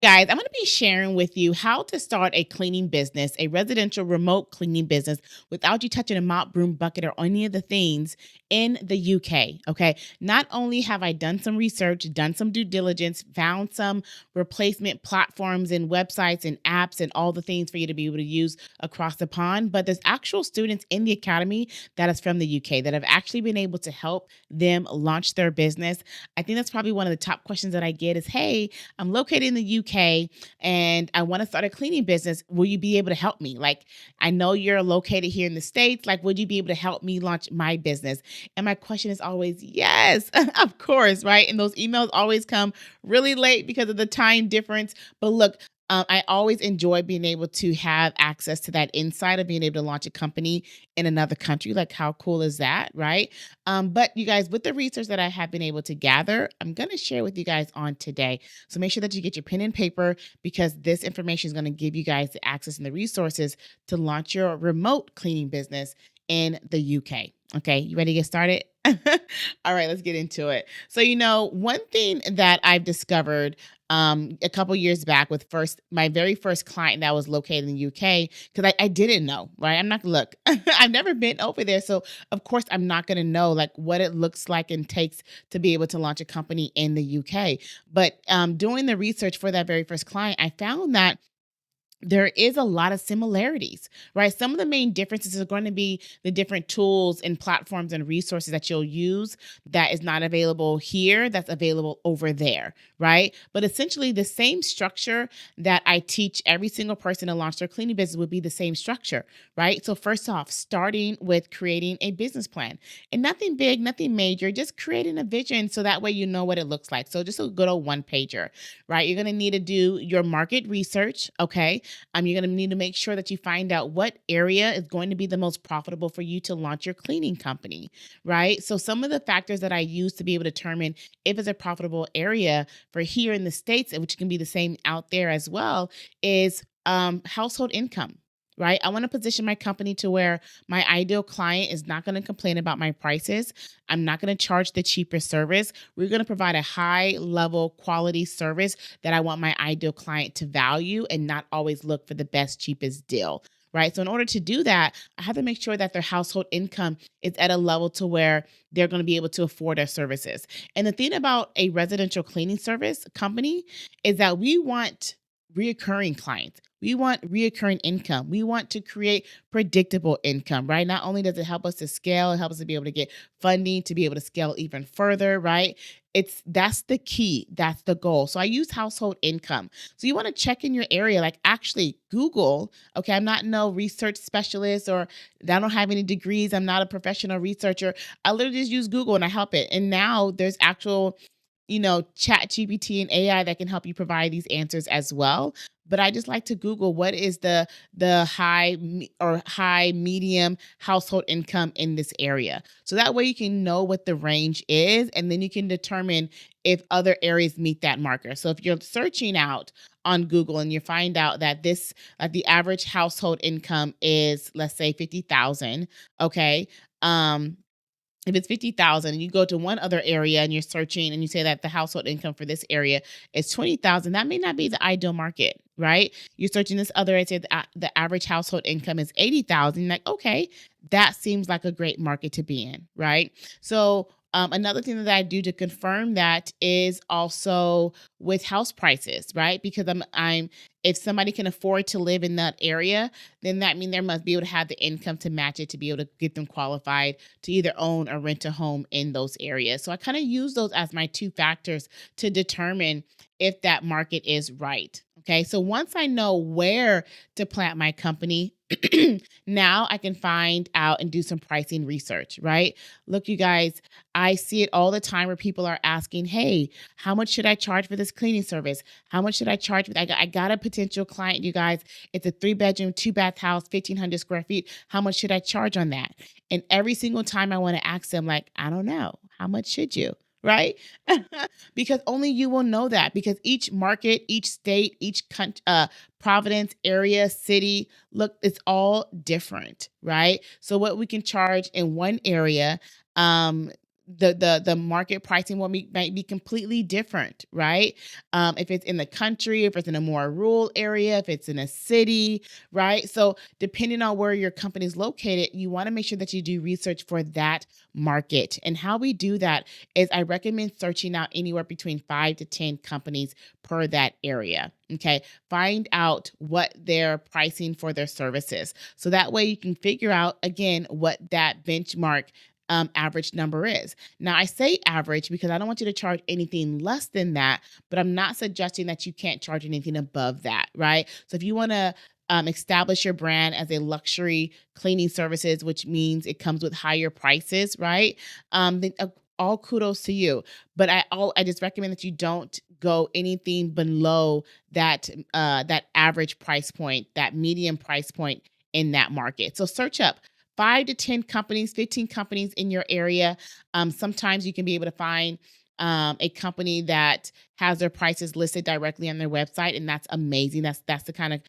Guys, I'm going to be sharing with you how to start a cleaning business, a residential remote cleaning business without you touching a mop, broom, bucket, or any of the things in the UK. Okay. Not only have I done some research, done some due diligence, found some replacement platforms and websites and apps and all the things for you to be able to use across the pond, but there's actual students in the academy that is from the UK that have actually been able to help them launch their business. I think that's probably one of the top questions that I get is, hey, I'm located in the UK and I want to start a cleaning business. Will you be able to help me? Like, I know you're located here in the States. Like, would you be able to help me launch my business? And my question is always, yes, of course, right? And those emails always come really late because of the time difference. But look, I always enjoy being able to have access to that insight of being able to launch a company in another country. Like, how cool is that, right? But you guys, with the research that I have been able to gather, I'm going to share with you guys on today. So make sure that you get your pen and paper because this information is going to give you guys the access and the resources to launch your remote cleaning business in the UK. Okay, you ready to get started? All right, let's get into it. So, one thing that I've discovered a couple years back with my very first client that was located in the UK, because I didn't know, right? I'm not look, I've never been over there. So of course I'm not gonna know like what it looks like and takes to be able to launch a company in the UK. But doing the research for that very first client, I found that there is a lot of similarities, right? Some of the main differences are going to be the different tools and platforms and resources that you'll use that is not available here, that's available over there, right? But essentially, the same structure that I teach every single person to launch their cleaning business would be the same structure, right? So, first off, starting with creating a business plan and nothing big, nothing major, just creating a vision so that way you know what it looks like. So, just a good old one pager, right? You're going to need to do your market research, okay? You're going to need to make sure that you find out what area is going to be the most profitable for you to launch your cleaning company, right? So, some of the factors that I use to be able to determine if it's a profitable area for here in the States, which can be the same out there as well, is household income. Right. I want to position my company to where my ideal client is not going to complain about my prices. I'm not going to charge the cheapest service. We're going to provide a high level quality service that I want my ideal client to value and not always look for the best, cheapest deal. Right. So, in order to do that, I have to make sure that their household income is at a level to where they're going to be able to afford our services. And the thing about a residential cleaning service company is that we want reoccurring clients. We want reoccurring income. We want to create predictable income, right? Not only does it help us to scale, it helps us to be able to get funding to be able to scale even further, right? That's the key. That's the goal. So I use household income. So you want to check in your area, like actually Google. Okay, I'm not no research specialist or I don't have any degrees. I'm not a professional researcher. I literally just use Google and I help it. And now there's actual chat GPT and AI that can help you provide these answers as well. But I just like to Google what is the high medium household income in this area. So that way you can know what the range is and then you can determine if other areas meet that marker. So if you're searching out on Google and you find out that this like the average household income is, let's say, 50,000, okay? If it's 50,000 and you go to one other area and you're searching and you say that the household income for this area is 20,000, that may not be the ideal market, right? You're searching this other area, say the average household income is 80,000. Like, okay, that seems like a great market to be in, right? So, another thing that I do to confirm that is also with house prices, right? Because I'm if somebody can afford to live in that area, then that means they must be able to have the income to match it to be able to get them qualified to either own or rent a home in those areas. So I kind of use those as my two factors to determine if that market is right. Okay. So once I know where to plant my company, now I can find out and do some pricing research, right? Look, you guys, I see it all the time where people are asking, hey, how much should I charge for this cleaning service? How much should I charge? I got a potential client, you guys. It's a 3-bedroom, 2-bath house, 1,500 square feet. How much should I charge on that? And every single time I want to ask them, like, I don't know. How much should you? Right? Because only you will know that because each market, each state, each province, area, city, look, it's all different, right? So what we can charge in one area, the market pricing might be completely different, right? If it's in the country, if it's in a more rural area, if it's in a city, right? So depending on where your company is located, you want to make sure that you do research for that market. And how we do that is I recommend searching out anywhere between 5 to 10 companies per that area. Okay. Find out what they're pricing for their services. So that way you can figure out, again, what that benchmark average number is. Now, I say average because I don't want you to charge anything less than that, but I'm not suggesting that you can't charge anything above that, right? So if you want to establish your brand as a luxury cleaning services, which means it comes with higher prices, right? Then all kudos to you. But I just recommend that you don't go anything below that average price point, that medium price point in that market. So search up 5 to 10 companies, 15 companies in your area. Sometimes you can be able to find a company that has their prices listed directly on their website, and that's amazing. That's the kind of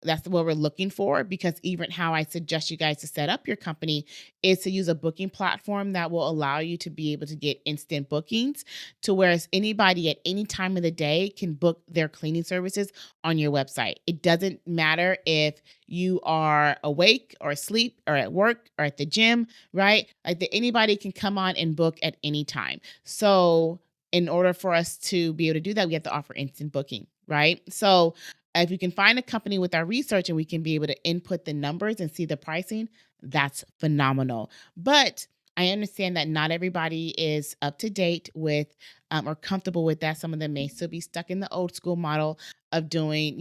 that's what we're looking for, because even how I suggest you guys to set up your company is to use a booking platform that will allow you to be able to get instant bookings, to whereas anybody at any time of the day can book their cleaning services on your website. It doesn't matter if you are awake or asleep or at work or at the gym, right? Anybody can come on and book at any time. So in order for us to be able to do that, we have to offer instant booking, right? So if you can find a company with our research and we can be able to input the numbers and see the pricing, that's phenomenal. But I understand that not everybody is up to date with or comfortable with that. Some of them may still be stuck in the old school model of doing,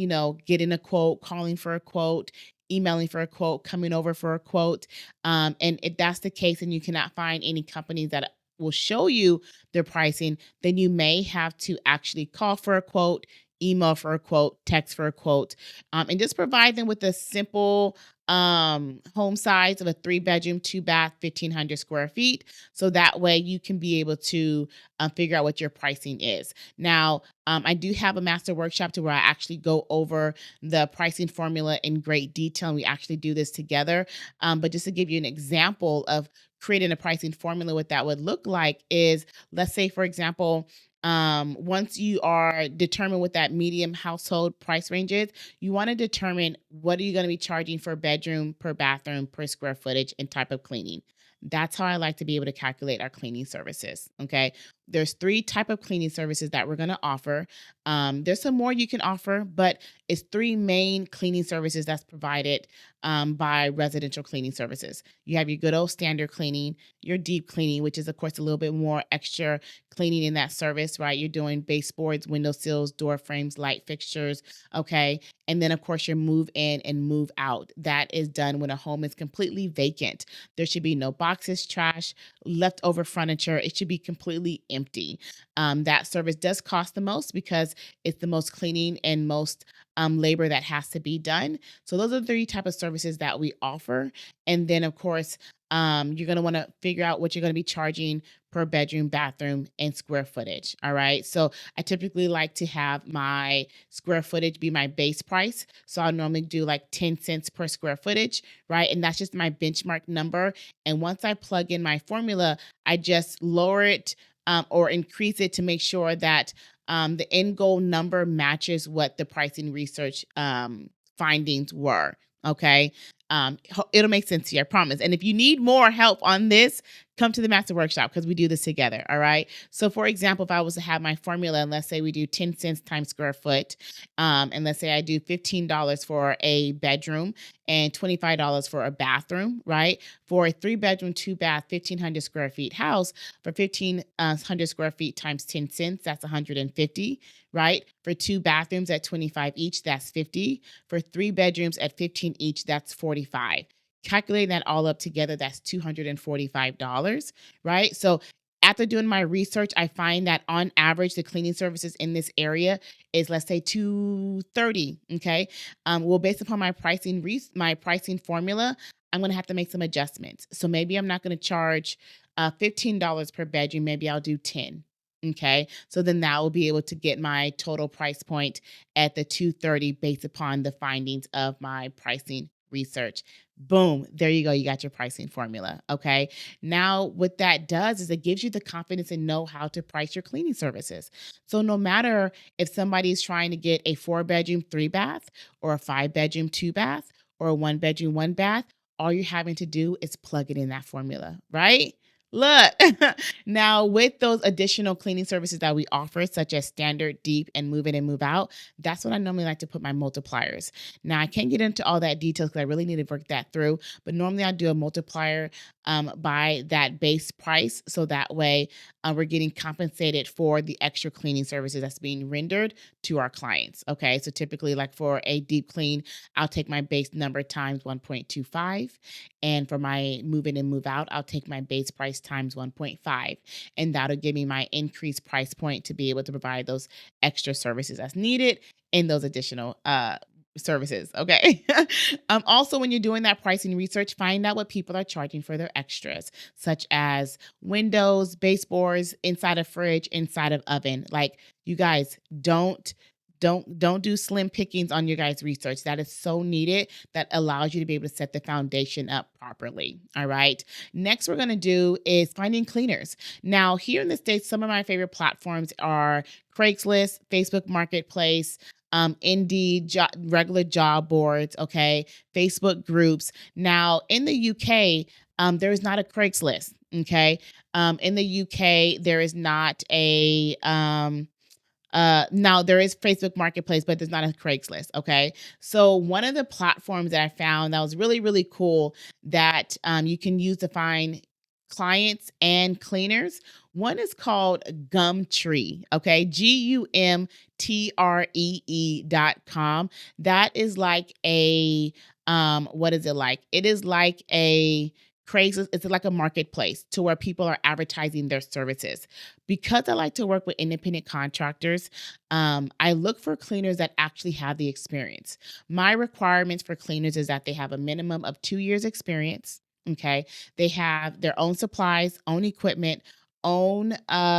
getting a quote, calling for a quote, emailing for a quote, coming over for a quote. And if that's the case and you cannot find any companies that will show you their pricing, then you may have to actually call for a quote, email for a quote, text for a quote, and just provide them with a simple home size of a 3-bedroom, 2-bath, 1,500 square feet. So that way you can be able to figure out what your pricing is. Now, I do have a master workshop to where I actually go over the pricing formula in great detail. And we actually do this together. But just to give you an example of creating a pricing formula, what that would look like is, let's say, for example, once you are determined what that medium household price range is, you want to determine what are you going to be charging for bedroom, per bathroom, per square footage, and type of cleaning. That's how I like to be able to calculate our cleaning services. Okay. There's 3 type of cleaning services that we're going to offer. There's some more you can offer, but it's 3 main cleaning services that's provided by residential cleaning services. You have your good old standard cleaning, your deep cleaning, which is of course a little bit more extra cleaning in that service, right? You're doing baseboards, window sills, door frames, light fixtures. Okay. And then of course your move in and move out. That is done when a home is completely vacant. There should be no boxes, trash, leftover furniture. It should be completely empty. That service does cost the most because it's the most cleaning and most labor that has to be done. So those are the 3 type of services that we offer. And then of course, you're going to want to figure out what you're going to be charging per bedroom, bathroom, and square footage. All right. So I typically like to have my square footage be my base price. So I normally do like 10 cents per square footage, right? And that's just my benchmark number. And once I plug in my formula, I just lower it or increase it to make sure that the end goal number matches what the pricing research findings were. Okay. It'll make sense to you, I promise. And if you need more help on this, come to the master workshop because we do this together. All right. So for example, if I was to have my formula, and let's say we do 10 cents times square foot, and let's say I do $15 for a bedroom and $25 for a bathroom, right? For a 3-bedroom, 2-bath, 1,500 square feet house, for 1,500 square feet times 10 cents, that's 150, right? For 2 bathrooms at 25 each, that's 50. For 3 bedrooms at 15 each, that's 45. Calculating that all up together, that's $245, right? So after doing my research, I find that on average, the cleaning services in this area is, let's say, $230. Okay. Well, based upon my pricing formula, I'm going to have to make some adjustments. So maybe I'm not going to charge $15 per bedroom. Maybe I'll do 10. Okay. So then that will be able to get my total price point at the $230 based upon the findings of my pricing research. Boom, there you go. You got your pricing formula. Okay. Now, what that does is it gives you the confidence and know how to price your cleaning services. So, no matter if somebody's trying to get a 4-bedroom, 3-bath, or a 5-bedroom, 2-bath, or a 1-bedroom, 1-bath, all you're having to do is plug it in that formula, right? Look, now with those additional cleaning services that we offer, such as standard, deep, and move in and move out, that's what I normally like to put my multipliers. Now, I can't get into all that details because I really need to work that through, but normally I do a multiplier by that base price. So that way we're getting compensated for the extra cleaning services that's being rendered to our clients. Okay. So typically, like for a deep clean, I'll take my base number times 1.25. And for my move in and move out, I'll take my base price times 1.5. And that'll give me my increased price point to be able to provide those extra services as needed in those additional services. Okay. Also, when you're doing that pricing research, find out what people are charging for their extras, such as windows, baseboards, inside a fridge, inside of oven. Like, you guys, don't do slim pickings on your guys' research. That is so needed. That allows you to be able to set the foundation up properly. All right. Next, we're going to do is finding cleaners. Now, here in the States, some of my favorite platforms are Craigslist, Facebook Marketplace, Indeed, regular job boards, okay, Facebook groups. Now, in the UK, there is not a Craigslist, okay? In the UK, there is not a now there is Facebook Marketplace, but there's not a Craigslist. Okay. So one of the platforms that I found that was really, really cool that you can use to find clients and cleaners. One is called Gumtree. Okay. GUMTREE.com. That is like a, what is it like? It is like a Craigslist. It's like a marketplace to where people are advertising their services. Because I like to work with independent contractors, I look for cleaners that actually have the experience. My requirements for cleaners is that they have a minimum of 2 years experience. Okay. They have their own supplies, own equipment, own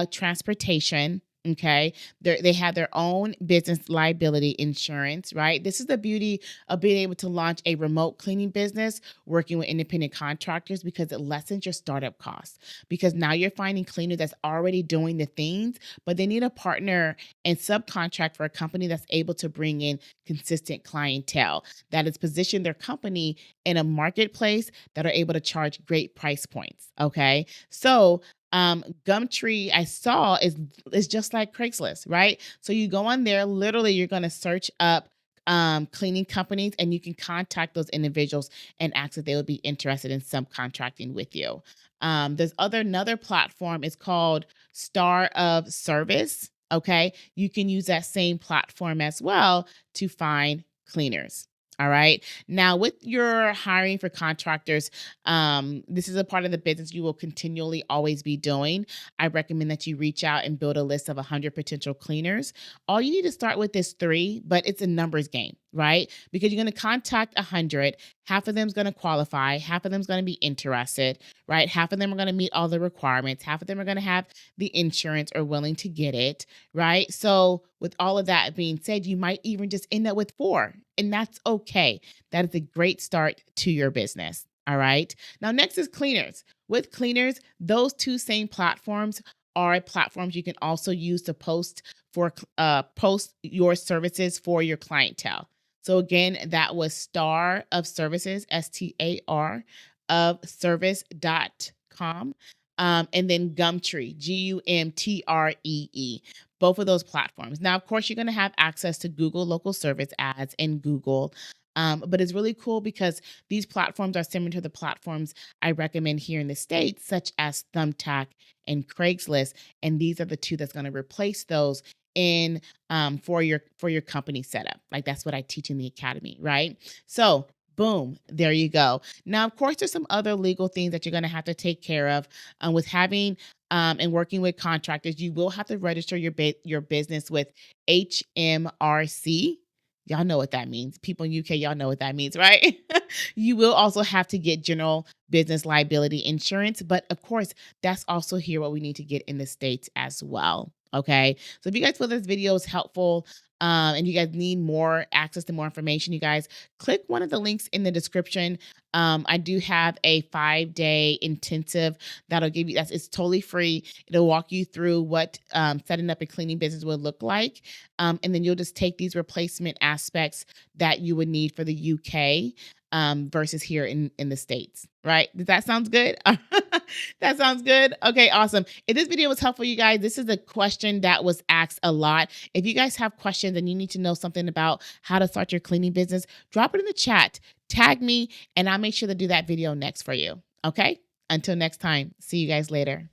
transportation. Okay. They have their own business liability insurance, right? This is the beauty of being able to launch a remote cleaning business working with independent contractors, because it lessens your startup costs. Because now you're finding cleaners that's already doing the things, but they need a partner and subcontract for a company that's able to bring in consistent clientele, that has positioned their company in a marketplace that are able to charge great price points. Okay. So Gumtree I saw is just like Craigslist, right? So you go on there, literally you're going to search up cleaning companies, and you can contact those individuals and ask if they would be interested in subcontracting with you. There's another platform. It's called Star of Service. Okay. You can use that same platform as well to find cleaners. All right. Now, with your hiring for contractors, this is a part of the business you will continually always be doing. I recommend that you reach out and build a list of 100 potential cleaners. All you need to start with is 3, but it's a numbers game, right? Because you're going to contact 100. Half of them is going to qualify. Half of them is going to be interested, right? Half of them are going to meet all the requirements. Half of them are going to have the insurance or willing to get it, right? So with all of that being said, you might even just end up with 4, and that's okay. That is a great start to your business. All right. Now, next is cleaners. With cleaners, those 2 same platforms are platforms you can also use to post your services for your clientele. So again, that was Star of Services, STAR of service.com. And then Gumtree, GUMTREE, both of those platforms. Now, of course, you're going to have access to Google local service ads in Google. But it's really cool because these platforms are similar to the platforms I recommend here in the States, such as Thumbtack and Craigslist. And these are the 2 that's going to replace those in for your company setup. Like, that's what I teach in the academy, right? So boom, there you go. Now, of course, there's some other legal things that you're going to have to take care of with having and working with contractors. You will have to register your business with HMRC. Y'all know what that means. People in UK, y'all know what that means, right? You will also have to get general business liability insurance. But of course, that's also here what we need to get in the States as well. Okay. So if you guys feel this video is helpful, and you guys need more access to more information, you guys click one of the links in the description. I do have a 5-day intensive that'll give you, it's totally free. It'll walk you through what setting up a cleaning business would look like. And then you'll just take these replacement aspects that you would need for the UK versus here in the States, right? Does that sound good? That sounds good. Okay, awesome. If this video was helpful, you guys, this is a question that was asked a lot. If you guys have questions and you need to know something about how to start your cleaning business, drop it in the chat, tag me, and I'll make sure to do that video next for you. Okay? Until next time, see you guys later.